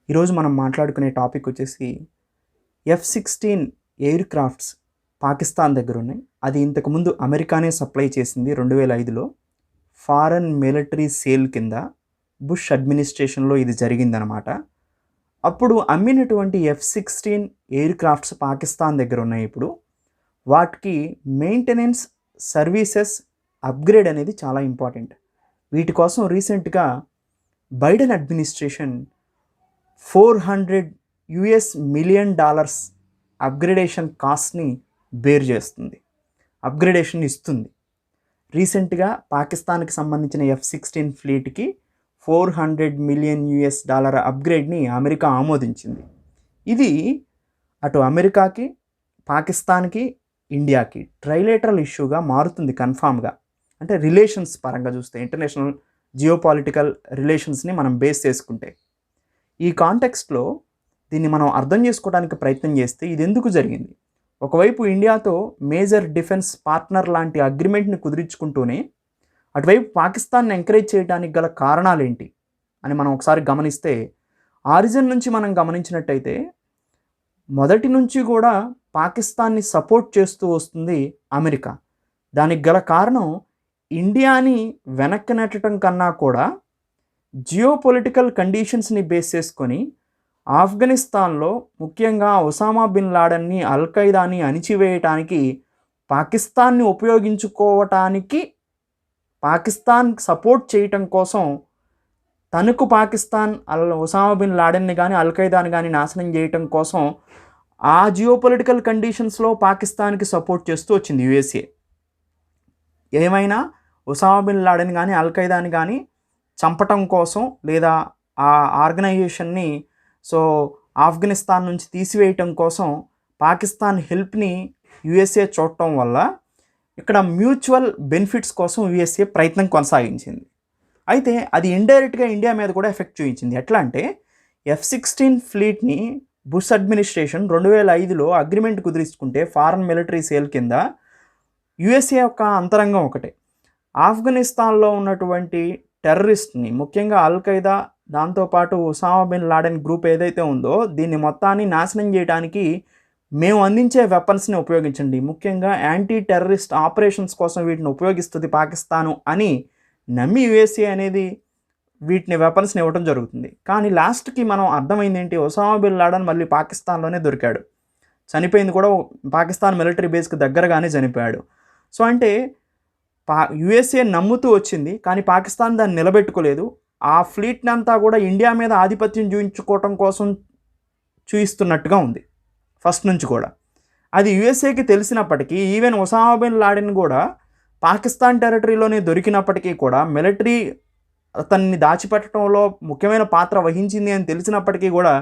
ఈరోజు మనం మాట్లాడుకునే టాపిక్ వచ్చేసి F-16 ఎయిర్ క్రాఫ్ట్స్ పాకిస్తాన్ దగ్గర ఉన్నాయి. అది ఇంతకుముందు అమెరికానే సప్లై చేసింది 2005లో. ఫారెన్ మిలిటరీ సేల్ కింద బుష్ అడ్మినిస్ట్రేషన్లో ఇది జరిగిందనమాట. అప్పుడు అమ్మినటువంటి F-16 ఎయిర్ క్రాఫ్ట్స్ పాకిస్తాన్ దగ్గర ఉన్నాయి. ఇప్పుడు వాటికి మెయింటెనెన్స్, సర్వీసెస్, అప్గ్రేడ్ అనేది చాలా ఇంపార్టెంట్. వీటి కోసం రీసెంట్గా బైడెన్ అడ్మినిస్ట్రేషన్ $400 మిలియన్ అప్గ్రేడేషన్ కాస్ట్ని బేర్ చేస్తుంది, అప్గ్రేడేషన్ ఇస్తుంది. రీసెంట్గా పాకిస్తాన్కి సంబంధించిన F-16 ఫ్లీట్కి $400 మిలియన్ అప్గ్రేడ్ని అమెరికా ఆమోదించింది. ఇది అటు అమెరికాకి, పాకిస్తాన్కి, ఇండియాకి ట్రైలేటరల్ ఇష్యూగా మారుతుంది కన్ఫామ్గా. అంటే రిలేషన్స్ పరంగా చూస్తే, ఇంటర్నేషనల్ జియోపాలిటికల్ రిలేషన్స్ని మనం బేస్ చేసుకుంటే, ఈ కాంటెక్స్ట్లో దీన్ని మనం అర్థం చేసుకోవడానికి ప్రయత్నం చేస్తే ఇది ఎందుకు జరిగింది. ఒకవైపు ఇండియాతో మేజర్ డిఫెన్స్ పార్ట్నర్ లాంటి అగ్రిమెంట్ని కుదిరించుకుంటూనే అటువైపు పాకిస్తాన్ని ఎంకరేజ్ చేయడానికి గల కారణాలు ఏంటి అని మనం ఒకసారి గమనిస్తే, ఆరిజిన్ నుంచి మనం గమనించినట్టయితే మొదటి నుంచి కూడా పాకిస్తాన్ని సపోర్ట్ చేస్తూ వస్తుంది అమెరికా. దానికి గల కారణం ఇండియాని వెనక్కి నెట్టడం కన్నా కూడా జియోపొలిటికల్ కండిషన్స్ని బేస్ చేసుకొని ఆఫ్ఘనిస్తాన్లో ముఖ్యంగా ఒసామా బిన్ లాడన్ని, అల్ఖైదాని అణిచివేయటానికి పాకిస్తాన్ని ఉపయోగించుకోవటానికి, పాకిస్తాన్ సపోర్ట్ చేయటం కోసం, తనకు పాకిస్తాన్ ఒసామా బిన్ లాడన్ని కానీ అల్ఖైదాని కానీ నాశనం చేయటం కోసం ఆ జియోపొలిటికల్ కండిషన్స్లో పాకిస్తాన్కి సపోర్ట్ చేస్తూ వచ్చింది యుఎస్ఏ. ఏమైనా ఒసామా బిన్ లాడన్ కానీ అల్ఖైదాని కానీ చంపటం కోసం, లేదా ఆ ఆర్గనైజేషన్ని ఆఫ్ఘనిస్తాన్ నుంచి తీసివేయటం కోసం పాకిస్తాన్ హెల్ప్ని యుఎస్ఏ చూడటం వల్ల ఇక్కడ మ్యూచువల్ బెనిఫిట్స్ కోసం యుఎస్ఏ ప్రయత్నం కొనసాగించింది. అయితే అది ఇండైరెక్ట్గా ఇండియా మీద కూడా ఎఫెక్ట్ చూపించింది. ఎట్లా అంటే F-16 ఫ్లీట్ని బుష్ అడ్మినిస్ట్రేషన్ 2005లో అగ్రిమెంట్ కుదిరించుకుంటే ఫారెన్ మిలిటరీ సేల్ కింద యుఎస్ఏ యొక్క అంతరంగం ఒకటే. ఆఫ్ఘనిస్తాన్లో ఉన్నటువంటి టెర్రరిస్ట్ని, ముఖ్యంగా అల్ఖైదా, దాంతోపాటు ఒసామా బిన్ లాడెన్ గ్రూప్ ఏదైతే ఉందో దీన్ని మొత్తాన్ని నాశనం చేయడానికి మేము అందించే వెపన్స్ని ఉపయోగించండి, ముఖ్యంగా యాంటీ టెర్రరిస్ట్ ఆపరేషన్స్ కోసం వీటిని ఉపయోగిస్తుంది పాకిస్తాను అని నమ్మి యుఎస్ఏ అనేది వీటిని వెపన్స్ని ఇవ్వడం జరుగుతుంది. కానీ లాస్ట్కి మనం అర్థమైంది ఏంటి, ఒసామా బిన్ లాడెన్ మళ్ళీ పాకిస్తాన్లోనే దొరికాడు, చనిపోయింది కూడా పాకిస్తాన్ మిలిటరీ బేస్కి దగ్గరగానే చనిపోయాడు. అంటే యుఎస్ఏ నమ్ముతూ వచ్చింది, కానీ పాకిస్తాన్ దాన్ని నిలబెట్టుకోలేదు. ఆ ఫ్లీట్ని అంతా కూడా ఇండియా మీద ఆధిపత్యం చూపించుకోవటం కోసం చూయిస్తున్నట్టుగా ఉంది ఫస్ట్ నుంచి కూడా. అది యుఎస్ఏకి తెలిసినప్పటికీ, ఈవెన్ ఒసామా బిన్ లాడెన్ కూడా పాకిస్తాన్ టెరిటరీలోనే దొరికినప్పటికీ కూడా మిలిటరీ అతన్ని దాచిపెట్టడంలో ముఖ్యమైన పాత్ర వహించింది అని తెలిసినప్పటికీ కూడా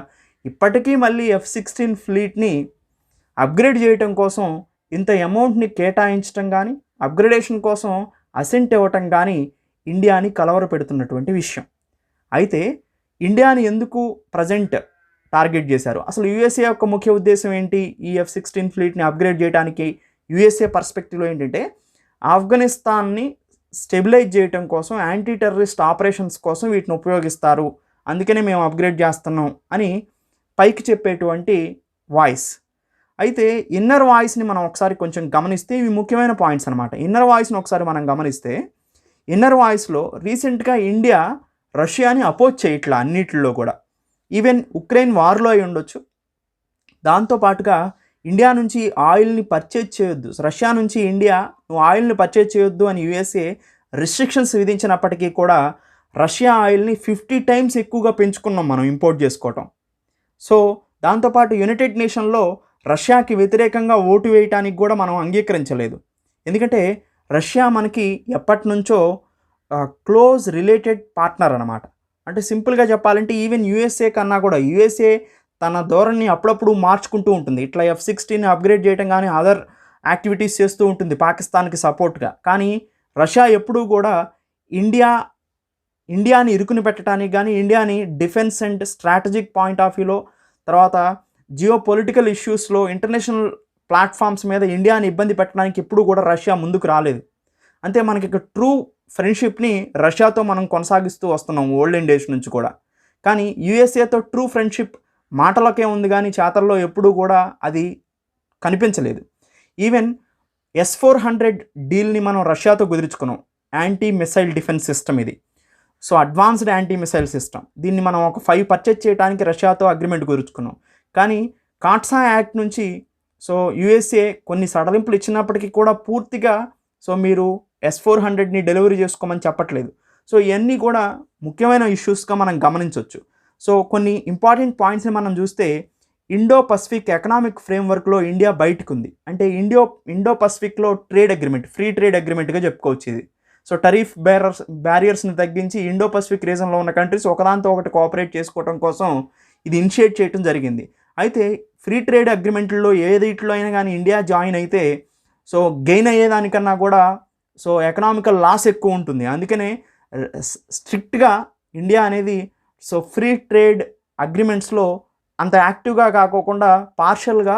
ఇప్పటికీ మళ్ళీ F-16 ఫ్లీట్ని అప్గ్రేడ్ చేయటం కోసం ఇంత అమౌంట్ని కేటాయించడం కానీ, అప్గ్రేడేషన్ కోసం అసెంట్ ఇవ్వటం కానీ ఇండియాని కలవరపెడుతున్నటువంటి విషయం. అయితే ఇండియాని ఎందుకు ప్రజెంట్ టార్గెట్ చేశారు, అసలు యుఎస్ఏ యొక్క ముఖ్య ఉద్దేశం ఏంటి, ఈ F-16 ఫ్లీట్ని అప్గ్రేడ్ చేయడానికి యుఎస్ఏ పర్స్పెక్టివ్లో ఏంటంటే ఆఫ్ఘనిస్తాన్ని స్టెబిలైజ్ చేయటం కోసం, యాంటీ టెర్రరిస్ట్ ఆపరేషన్స్ కోసం వీటిని ఉపయోగిస్తారు, అందుకనే మేము అప్గ్రేడ్ చేస్తున్నాం అని పైకి చెప్పేటువంటి వాయిస్. అయితే ఇన్నర్ వాయిస్ని మనం ఒకసారి కొంచెం గమనిస్తే ఇవి ముఖ్యమైన పాయింట్స్ అనమాట. ఇన్నర్ వాయిస్ని ఒకసారి మనం గమనిస్తే, ఇన్నర్ వాయిస్లో రీసెంట్గా ఇండియా రష్యాని అపోజ్ చేయట్లా అన్నిటిలో కూడా. ఈవెన్ ఉక్రెయిన్ వార్లో అయి ఉండొచ్చు, దాంతోపాటుగా ఇండియా నుంచి ఆయిల్ని పర్చేజ్ చేయొద్దు, రష్యా నుంచి ఇండియా నువ్వు ఆయిల్ని పర్చేజ్ చేయొద్దు అని యుఎస్ఏ రిస్ట్రిక్షన్స్ విధించినప్పటికీ కూడా రష్యా ఆయిల్ని 50 టైమ్స్ ఎక్కువగా పెంచుకున్నాం మనం ఇంపోర్ట్ చేసుకోవటం. దాంతోపాటు యునైటెడ్ నేషన్లో రష్యాకి వ్యతిరేకంగా ఓటు వేయటానికి కూడా మనం అంగీకరించలేదు. ఎందుకంటే రష్యా మనకి ఎప్పటి నుంచో క్లోజ్ రిలేటెడ్ పార్ట్నర్ అనమాట. అంటే సింపుల్గా చెప్పాలంటే ఈవెన్ యుఎస్ఏ కన్నా కూడా యుఎస్ఏ తన ధోరణిని అప్పుడప్పుడు మార్చుకుంటూ ఉంటుంది. ఇట్లా F-16 అప్గ్రేడ్ చేయడం కానీ అదర్ యాక్టివిటీస్ చేస్తూ ఉంటుంది పాకిస్తాన్కి సపోర్ట్గా. కానీ రష్యా ఎప్పుడూ కూడా ఇండియాని ఇరుకుని పెట్టడానికి కానీ, ఇండియాని defence and strategic point of వ్యూలో, తర్వాత జియో పొలిటికల్ ఇష్యూస్లో, ఇంటర్నేషనల్ ప్లాట్ఫామ్స్ మీద ఇండియాని ఇబ్బంది పెట్టడానికి ఎప్పుడూ కూడా రష్యా ముందుకు రాలేదు. అంతే, మనకి ట్రూ ఫ్రెండ్షిప్ని రష్యాతో మనం కొనసాగిస్తూ వస్తున్నాం ఓల్డెన్ డేస్ నుంచి కూడా. కానీ యూఎస్ఏతో ట్రూ ఫ్రెండ్షిప్ మాటలకే ఉంది కానీ చేతల్లో ఎప్పుడూ కూడా అది కనిపించలేదు. ఈవెన్ S-400 డీల్ని మనం రష్యాతో కుదుర్చుకున్నాం. యాంటీ మిసైల్ డిఫెన్స్ సిస్టమ్ ఇది. So advanced anti missile system. దీన్ని మనం ఒక 5 పర్చేజ్ చేయడానికి రష్యాతో అగ్రిమెంట్ కుదుర్చుకున్నాం. కానీ కాట్సా యాక్ట్ నుంచి సో యూఎస్ఏ కొన్ని సడలింపులు ఇచ్చినప్పటికీ కూడా పూర్తిగా సో మీరు S-400ని డెలివరీ చేసుకోమని చెప్పట్లేదు. సో ఇవన్నీ కూడా ముఖ్యమైన ఇష్యూస్గా మనం గమనించవచ్చు. సో కొన్ని ఇంపార్టెంట్ పాయింట్స్ని మనం చూస్తే ఇండో పసిఫిక్ ఎకనామిక్ ఫ్రేమ్వర్క్లో ఇండియా బయటకు ఉంది. అంటే ఇండో పసిఫిక్లో ట్రేడ్ అగ్రిమెంట్, ఫ్రీ ట్రేడ్ అగ్రిమెంట్గా చెప్పుకోవచ్చు ఇది. సో టరీఫ్ బ్యారియర్స్ని తగ్గించి ఇండో పసిఫిక్ రీజన్లో ఉన్న కంట్రీస్ ఒకదాంతో ఒకటి కోఆపరేట్ చేసుకోవడం కోసం ఇది ఇనిషియేట్ చేయడం జరిగింది. అయితే ఫ్రీ ట్రేడ్ అగ్రిమెంట్లో ఏదిట్లో అయినా కానీ ఇండియా జాయిన్ అయితే సో గెయిన్ అయ్యేదానికన్నా కూడా సో ఎకనామికల్ లాస్ ఎక్కువ ఉంటుంది. అందుకనే స్ట్రిక్ట్గా ఇండియా అనేది సో ఫ్రీ ట్రేడ్ అగ్రిమెంట్స్లో అంత యాక్టివ్గా కాకోకుండా పార్షల్గా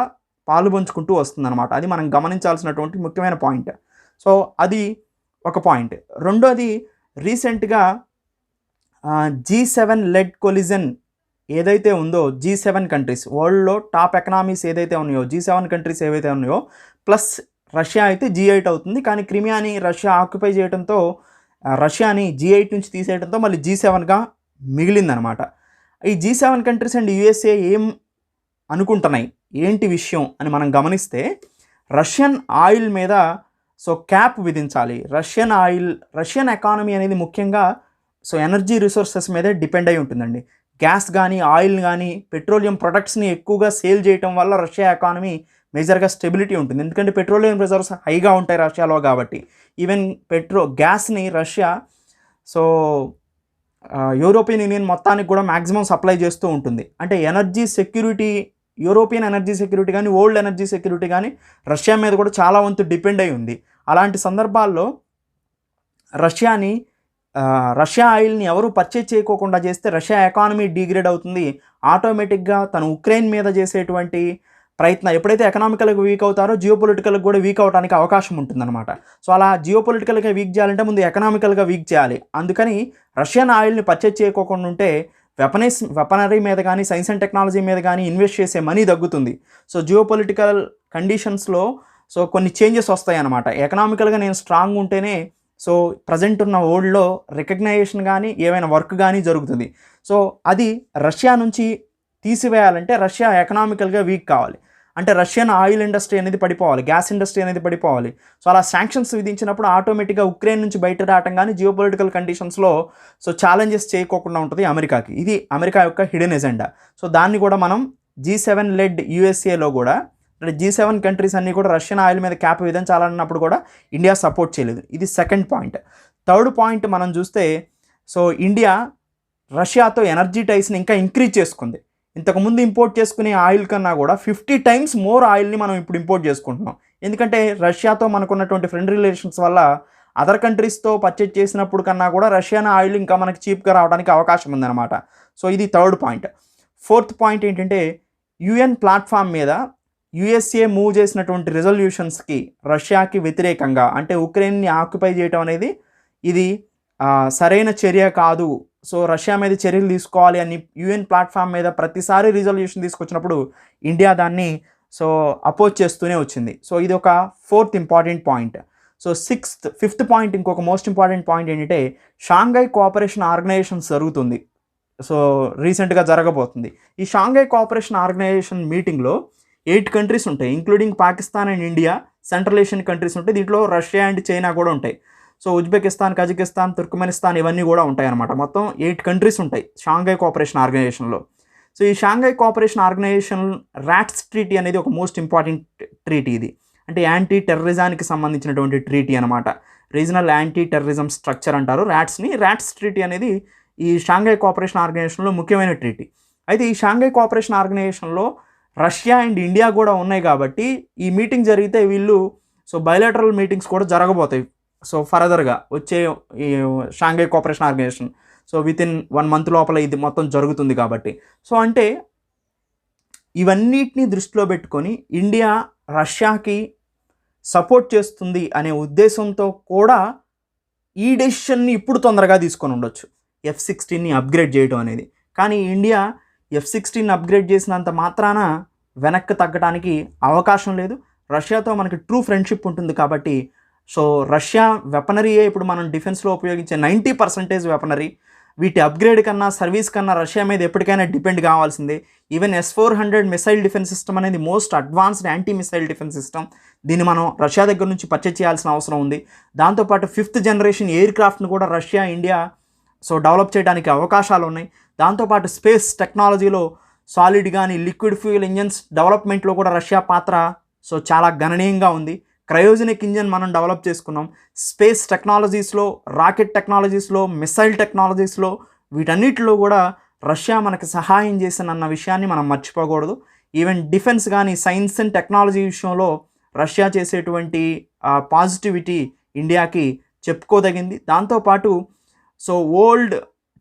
పాలుపంచుకుంటూ వస్తుందన్నమాట. అది మనం గమనించాల్సినటువంటి ముఖ్యమైన పాయింట్. సో అది ఒక పాయింట్. రెండోది రీసెంట్గా G7 లెడ్ కొలిజన్ ఏదైతే ఉందో, G7 కంట్రీస్ వరల్డ్లో టాప్ ఎకనామీస్ ఏదైతే ఉన్నాయో G7 కంట్రీస్ ఏవైతే ఉన్నాయో ప్లస్ రష్యా అయితే G8 అవుతుంది. కానీ క్రిమియాని రష్యా ఆక్యుపై చేయడంతో రష్యాని G8 నుంచి తీసేయడంతో మళ్ళీ G7గా మిగిలిందనమాట. ఈ G7 కంట్రీస్ అండ్ యూఎస్ఏ ఏం అనుకుంటున్నాయి, ఏంటి విషయం అని మనం గమనిస్తే రష్యన్ ఆయిల్ మీద సో క్యాప్ విధించాలి. రష్యన్ ఎకానమీ అనేది ముఖ్యంగా సో ఎనర్జీ రిసోర్సెస్ మీదే డిపెండ్ అయి ఉంటుందండి. గ్యాస్ కానీ ఆయిల్ కానీ పెట్రోలియం ప్రొడక్ట్స్ని ఎక్కువగా సేల్ చేయడం వల్ల రష్యా ఎకానమీ మేజర్గా స్టెబిలిటీ ఉంటుంది. ఎందుకంటే పెట్రోలియం రిజర్వ్స్ హైగా ఉంటాయి రష్యాలో కాబట్టి. ఈవెన్ గ్యాస్ని రష్యా సో యూరోపియన్ యూనియన్ మొత్తానికి కూడా మ్యాక్సిమం సప్లై చేస్తూ ఉంటుంది. అంటే energy security, European energy security కానీ వరల్డ్ ఎనర్జీ సెక్యూరిటీ కానీ రష్యా మీద కూడా చాలా వంతు డిపెండ్ అయి ఉంది. అలాంటి సందర్భాల్లో రష్యా ఆయిల్ని ఎవరు పర్చేజ్ చేయకోకుండా చేస్తే రష్యా ఎకానమీ డిగ్రేడ్ అవుతుంది. ఆటోమేటిక్గా తను ఉక్రెయిన్ మీద చేసేటువంటి ప్రయత్నం ఎప్పుడైతే ఎకనామికల్గా వీక్ అవుతారో జియోపొలిటికల్గా కూడా వీక్ అవడానికి అవకాశం ఉంటుందన్నమాట. సో అలా జియోపొలిటికల్గా వీక్ చేయాలంటే ముందు ఎకనామికల్గా వీక్ చేయాలి. అందుకని రష్యన్ ఆయిల్ని పర్చేజ్ చేయకోకుండా ఉంటే వెపనరీ మీద కానీ సైన్స్ అండ్ టెక్నాలజీ మీద కానీ ఇన్వెస్ట్ చేసే మనీ తగ్గుతుంది. సో జియోపొలిటికల్ కండిషన్స్లో సో కొన్ని చేంజెస్ వస్తాయి అన్నమాట. ఎకనామికల్గా నేను స్ట్రాంగ్ ఉంటేనే సో ప్రజెంట్ ఉన్న వరల్డ్లో రికగ్నైజేషన్ కానీ ఏమైనా వర్క్ కానీ జరుగుతుంది. సో అది రష్యా నుంచి తీసివేయాలంటే రష్యా ఎకనామికల్గా వీక్ కావాలి. అంటే రష్యన్ ఆయిల్ ఇండస్ట్రీ అనేది పడిపోవాలి, గ్యాస్ ఇండస్ట్రీ అనేది పడిపోవాలి. సో అలా శాంక్షన్స్ విధించినప్పుడు ఆటోమేటిక్గా ఉక్రెయిన్ నుంచి బయట రావటం కానీ జియోపొలిటికల్ కండిషన్స్లో సో ఛాలెంజెస్ చేయకోకుండా ఉంటుంది అమెరికాకి. ఇది అమెరికా యొక్క హిడెన్ ఎజెండా. సో దాన్ని కూడా మనం G7 లెడ్ యూఎస్ఏలో కూడా అంటే G7 కంట్రీస్ అన్నీ కూడా రష్యన్ ఆయిల్ మీద క్యాప్ విధించాలన్నప్పుడు కూడా ఇండియా సపోర్ట్ చేయలేదు. ఇది సెకండ్ పాయింట్. థర్డ్ పాయింట్ మనం చూస్తే సో ఇండియా రష్యాతో ఎనర్జీ టైస్ని ఇంకా ఇంక్రీజ్ చేసుకుంది. ఇంతకుముందు ఇంపోర్ట్ చేసుకునే ఆయిల్ కన్నా కూడా 50 టైమ్స్ మోర్ ఆయిల్ని మనం ఇప్పుడు ఇంపోర్ట్ చేసుకుంటున్నాం. ఎందుకంటే రష్యాతో మనకున్నటువంటి ఫ్రెండ్ రిలేషన్స్ వల్ల అదర్ కంట్రీస్తో పర్చేజ్ చేసినప్పుడు కన్నా కూడా రష్యన్ ఆయిల్ ఇంకా మనకి చీప్గా రావడానికి అవకాశం ఉందన్నమాట. సో ఇది థర్డ్ పాయింట్. ఫోర్త్ పాయింట్ ఏంటంటే యుఎన్ ప్లాట్ఫామ్ మీద యుఎస్ఏ మూవ్ చేసినటువంటి రిజల్యూషన్స్కి రష్యాకి వ్యతిరేకంగా అంటే ఉక్రెయిన్ని ఆక్యుపై చేయడం అనేది ఇది సరైన చర్య కాదు. సో రష్యా మీద చర్యలు తీసుకోవాలి అని యుఎన్ ప్లాట్ఫామ్ మీద ప్రతిసారి రిజల్యూషన్ తీసుకొచ్చినప్పుడు ఇండియా దాన్ని సో అపోజ్ చేస్తూనే వచ్చింది. సో ఇది ఒక fourth important point. So fifth point, ఇంకొక మోస్ట్ ఇంపార్టెంట్ పాయింట్ ఏంటంటే షాంఘై కోఆపరేషన్ ఆర్గనైజేషన్ జరుగుతుంది. సో రీసెంట్గా జరగబోతుంది. ఈ షాంఘై కోఆపరేషన్ ఆర్గనైజేషన్ మీటింగ్లో 8 కంట్రీస్ ఉంటాయి, including Pakistan and India. Central Asian countries ఉంటాయి. దీంట్లో రష్యా అండ్ చైనా కూడా ఉంటాయి. సో ఉజ్బెకిస్తాన్, కజకిస్తాన్, తుర్కమెనిస్తాన్ ఇవన్నీ కూడా ఉంటాయి అన్నమాట. మొత్తం 8 కంట్రీస్ ఉంటాయి షాంఘై కోఆపరేషన్ ఆర్గనైజేషన్లో. సో ఈ Shanghai cooperation organisation RATS treaty అనేది ఒక మోస్ట్ ఇంపార్టెంట్ ట్రీటీ. ఇది అంటే యాంటీ టెర్రరిజానికి సంబంధించినటువంటి ట్రీటీ అనమాట. రీజనల్ యాంటీ టెర్రరిజం స్ట్రక్చర్ అంటారు రాట్స్ ట్రీటీ అనేది ఈ షాంఘై కోఆపరేషన్ ఆర్గనైజేషన్లో ముఖ్యమైన ట్రీటీ. అయితే ఈ షాంఘై కోఆపరేషన్ ఆర్గనైజేషన్లో రష్యా అండ్ ఇండియా కూడా ఉన్నాయి కాబట్టి ఈ మీటింగ్ జరిగితే వీళ్ళు సో బయలాటరల్ మీటింగ్స్ కూడా జరగబోతాయి. సో ఫర్దర్గా వచ్చే ఈ Shanghai cooperation organisation so within 1 month లోపల ఇది మొత్తం జరుగుతుంది కాబట్టి. సో అంటే ఇవన్నిటిని దృష్టిలో పెట్టుకొని ఇండియా రష్యాకి సపోర్ట్ చేస్తుంది అనే ఉద్దేశంతో కూడా ఈ డెసిషన్ని ఇప్పుడు తొందరగా తీసుకొని ఉండొచ్చు, F-16ని అప్గ్రేడ్ చేయడం అనేది. కానీ ఇండియా F-16 అప్గ్రేడ్ చేసినంత మాత్రాన వెనక్కి తగ్గడానికి అవకాశం లేదు. రష్యాతో మనకి ట్రూ ఫ్రెండ్షిప్ ఉంటుంది కాబట్టి సో రష్యా వెపనరీయే ఇప్పుడు మనం డిఫెన్స్లో ఉపయోగించే 90% వెపనరీ. వీటి అప్గ్రేడ్ కన్నా సర్వీస్ కన్నా రష్యా మీద ఎప్పటికైనా డిపెండ్ కావాల్సిందే. Even S-400 missile defence system అనేది most advanced anti missile defence system. దీన్ని మనం రష్యా దగ్గర నుంచి పర్చేజ్ చేయాల్సిన అవసరం ఉంది. దాంతోపాటు 5th జనరేషన్ ఎయిర్ క్రాఫ్ట్ను కూడా రష్యా ఇండియా సో డెవలప్ చేయడానికి అవకాశాలు ఉన్నాయి. దాంతోపాటు స్పేస్ టెక్నాలజీలో సాలిడ్ కానీ లిక్విడ్ ఫ్యూయల్ ఇంజన్స్ డెవలప్మెంట్లో కూడా రష్యా పాత్ర సో చాలా గణనీయంగా ఉంది. క్రయోజెనిక్ ఇంజన్ మనం డెవలప్ చేసుకున్నాం. స్పేస్ టెక్నాలజీస్లో, రాకెట్ టెక్నాలజీస్లో, మిసైల్ టెక్నాలజీస్లో వీటన్నిటిలో కూడా రష్యా మనకు సహాయం చేసిందన్న విషయాన్ని మనం మర్చిపోకూడదు. ఈవెన్ డిఫెన్స్ కానీ సైన్స్ అండ్ టెక్నాలజీ విషయంలో రష్యా చేసేటువంటి పాజిటివిటీ ఇండియాకి చెప్పుకోదగింది. దాంతోపాటు సో ఓల్డ్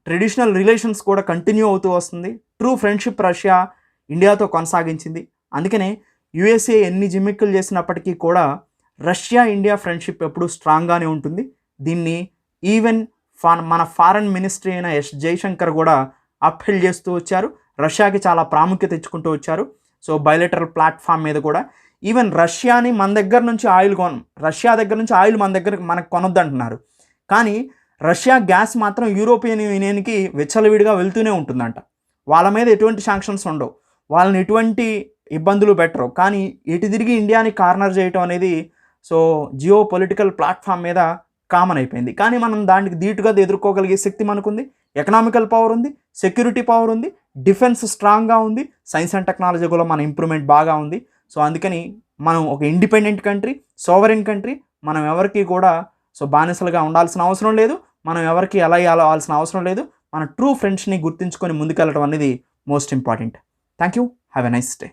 ట్రెడిషనల్ రిలేషన్స్ కూడా కంటిన్యూ అవుతూ వస్తుంది. ట్రూ ఫ్రెండ్షిప్ రష్యా ఇండియాతో కొనసాగించింది. అందుకనే USA ఎన్ని జిమ్మిక్కులు చేసినప్పటికీ కూడా రష్యా ఇండియా ఫ్రెండ్షిప్ ఎప్పుడూ స్ట్రాంగ్గానే ఉంటుంది. దీన్ని ఈవెన్ మన ఫారెన్ మినిస్ట్రీ అయిన ఎస్ జయశంకర్ కూడా అప్హెల్డ్ చేస్తూ వచ్చారు. రష్యాకి చాలా ప్రాముఖ్యత ఇచ్చుకుంటూ వచ్చారు. సో బయలెటరల్ ప్లాట్ఫామ్ మీద కూడా ఈవెన్ రష్యాని మన దగ్గర నుంచి రష్యా దగ్గర నుంచి ఆయిల్ మనకు కొనొద్దు అంటున్నారు. కానీ రష్యా గ్యాస్ మాత్రం యూరోపియన్ యూనియన్కి విచ్చలవిడిగా వెళ్తూనే ఉంటుందంట. వాళ్ళ మీద ఎటువంటి శాంక్షన్స్ ఉండవు, వాళ్ళని ఎటువంటి ఇబ్బందులు పెట్టరు. కానీ ఎటు తిరిగి ఇండియాని కార్నర్ చేయటం అనేది సో జియో పొలిటికల్ ప్లాట్ఫామ్ మీద కామన్ అయిపోయింది. కానీ మనం దానికి ధీటుగా ఎదుర్కోగలిగే శక్తి మనకుంది. ఎకనామికల్ పవర్ ఉంది, సెక్యూరిటీ పవర్ ఉంది, డిఫెన్స్ స్ట్రాంగ్గా ఉంది, సైన్స్ అండ్ టెక్నాలజీ కూడా మన ఇంప్రూవ్మెంట్ బాగా ఉంది. సో అందుకని మనం ఒక ఇండిపెండెంట్ కంట్రీ, సోవరెన్ కంట్రీ. మనం ఎవరికి కూడా సో బానిసలుగా ఉండాల్సిన అవసరం లేదు, మనం ఎవరికి ఎలా అవ్వాల్సిన అవసరం లేదు. మన ట్రూ ఫ్రెండ్స్ని గుర్తించుకొని ముందుకెళ్ళడం అనేది most important. Thank you. Have a nice day.